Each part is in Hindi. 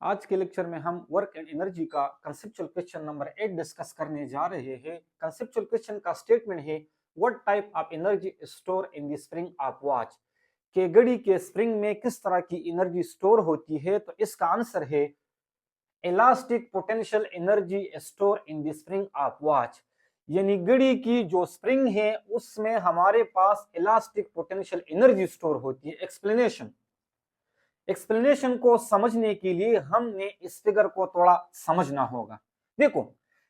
आज के लेक्चर में हम वर्क एंड एनर्जी का कंसेप्चुअल क्वेश्चन नंबर 8 डिस्कस करने जा रहे हैं। कंसेप्चुअल क्वेश्चन का स्टेटमेंट है what type of energy store in the spring of watch, के घड़ी के स्प्रिंग में किस तरह की एनर्जी स्टोर होती है। तो इसका आंसर है elastic potential energy store in the spring of watch, यानी घड़ी की जो स्प्रिंग है उसमें हमारे पास इलास्टिक पोटेंशियल एनर्जी स्टोर होती है। एक्सप्लेनेशन को समझने के लिए हमने इस फिगर को थोड़ा समझना होगा। देखो,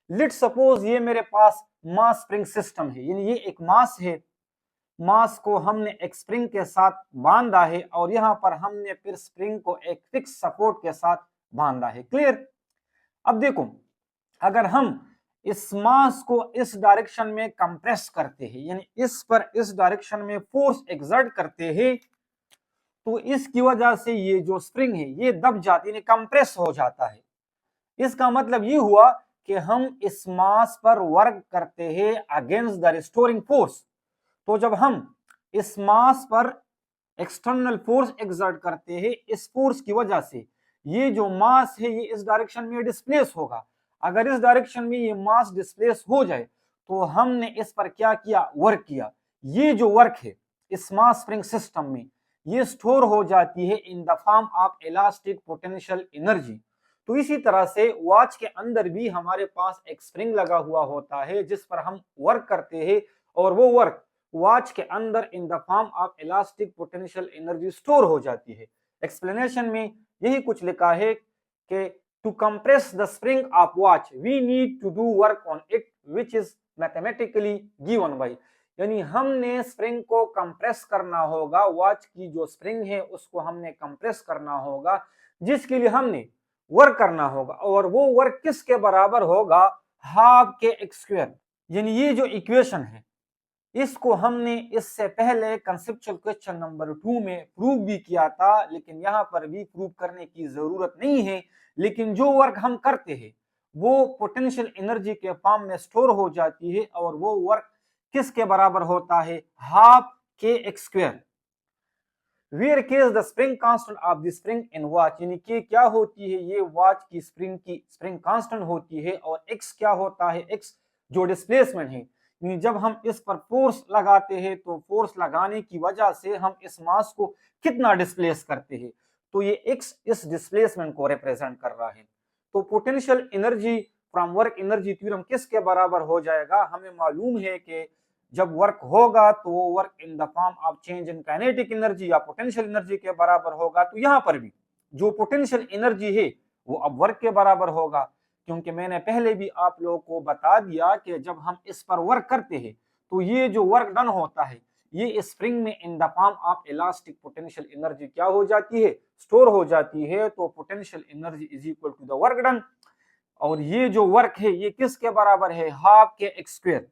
लेट सपोज ये मेरे पास मास स्प्रिंग सिस्टम है, यानी ये एक मास है। मास को हमने एक स्प्रिंग के साथ बांधा है और यहां पर हमने फिर स्प्रिंग को एक फिक्स सपोर्ट के साथ बांधा है। क्लियर? अब देखो, अगर हम इस मास को इस डायरेक्शन में कंप्रेस करते हैं, यानी इस पर इस डायरेक्शन में फोर्स एक्सर्ट करते हैं, तो इसकी वजह से ये जो स्प्रिंग है ये दब जाती है, कंप्रेस हो जाता है। इसका मतलब ये हुआ कि हम इस मास पर वर्क करते हैं अगेंस्ट द रिस्टोरिंग फोर्स। तो जब हम इस मास पर एक्सटर्नल फोर्स एक्सर्ट करते हैं, इस फोर्स की वजह से ये जो मास है ये इस डायरेक्शन में डिस्प्लेस होगा। अगर इस डायरेक्शन में ये मास डिस्प्लेस हो जाए तो हमने इस पर क्या किया? वर्क किया। ये जो वर्क है इस मास स्प्रिंग सिस्टम में ये स्टोर हो जाती है इन the form of elastic potential energy. तो इसी तरह से वॉच के अंदर भी हमारे पास एक स्प्रिंग लगा हुआ होता है जिस पर हम वर्क करते हैं और वो वर्क वॉच के अंदर इन the form of elastic potential energy store हो जाती है। एक्सप्लेनेशन में यही कुछ लिखा है कि to compress the spring of watch we need to do work on it which is mathematically given by, यानी हमने स्प्रिंग को कंप्रेस करना होगा। वॉच की जो स्प्रिंग है उसको हमने कंप्रेस करना होगा, जिसके लिए हमने वर्क करना होगा और वो वर्क किसके बराबर होगा? हाफ के एक्स स्क्वायर। यानी ये जो इक्वेशन है इसको हमने इससे पहले कंसेप्चुअल क्वेश्चन नंबर 2 में प्रूव भी किया था, लेकिन यहां पर भी प्रूव करने की जरूरत नहीं है। लेकिन जो वर्क हम करते हैं वो पोटेंशियल एनर्जी के फॉर्म में स्टोर हो जाती है और वो वर्क किसके बराबर होता है? हाफ के एक्स स्क्वायर। वेयर के is the spring constant of the spring in watch, यानी के क्या होती है? ये वॉच की स्प्रिंग कांस्टेंट होती है और एक्स क्या होता है? एक्स जो डिस्प्लेसमेंट है, यानी जब हम इस पर फोर्स लगाते हैं तो फोर्स लगाने की वजह से हम इस मास को कितना डिस्प्लेस करते हैं, तो ये एक्स इस डिस्प्लेसमेंट को रिप्रेजेंट कर रहा है। तो potential energy from work energy theorem किसके बराबर हो जाएगा? हमें मालूम है कि जब वर्क होगा तो वो work in the form of change in kinetic energy या पोटेंशियल एनर्जी के बराबर होगा। तो यहां पर भी जो पोटेंशियल एनर्जी है वो अब वर्क के बराबर होगा, क्योंकि मैंने पहले भी आप लोगों को बता दिया कि जब हम इस पर वर्क करते हैं तो ये जो वर्क डन होता है ये स्प्रिंग में in the form of elastic potential energy क्या हो जाती है? स्टोर हो जाती है। तो potential energy is equal to the work done, और ये जो वर्क है ये किसके बराबर है? हाफ के x square.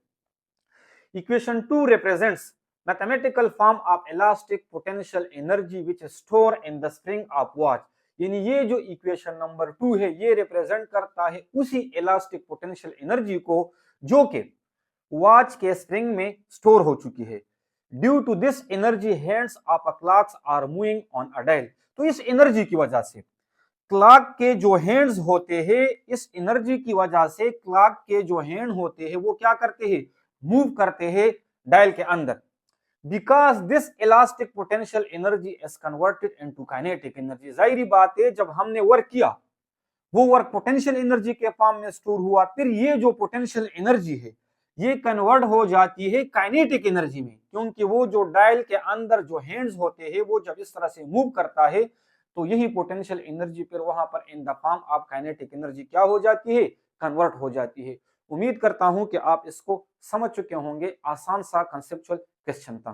Equation 2 represents mathematical form of elastic potential energy which is stored in the spring of watch, यानी ये जो इक्वेशन नंबर 2 है ये रिप्रेजेंट करता है उसी इलास्टिक पोटेंशियल एनर्जी को जो कि वॉच के स्प्रिंग में स्टोर हो चुकी है। Due to this energy hands of a clocks are moving on a dial, तो इस एनर्जी की वजह से क्लॉक के जो हैंड्स होते हैं, इस एनर्जी की वजह से क्लॉक के जो हैंड होते हैं वो क्या करते हैं? मूव करते हैं डायल के अंदर। Because this elastic potential energy is converted into kinetic energy, जाहिर बात है जब हमने वर्क किया वो वर्क पोटेंशियल एनर्जी के फॉर्म में स्टोर हुआ, फिर ये जो पोटेंशियल एनर्जी है ये कन्वर्ट हो जाती है काइनेटिक एनर्जी में, क्योंकि वो जो डायल के अंदर जो हैंड्स होते हैं वो जब इस तरह से मूव करता है तो यही पोटेंशियल एनर्जी फिर वहां पर इन the form of kinetic energy क्या हो जाती है? कन्वर्ट हो जाती है। उम्मीद करता हूं कि आप इसको समझ चुके होंगे। आसान सा कंसेप्चुअल क्वेश्चन था।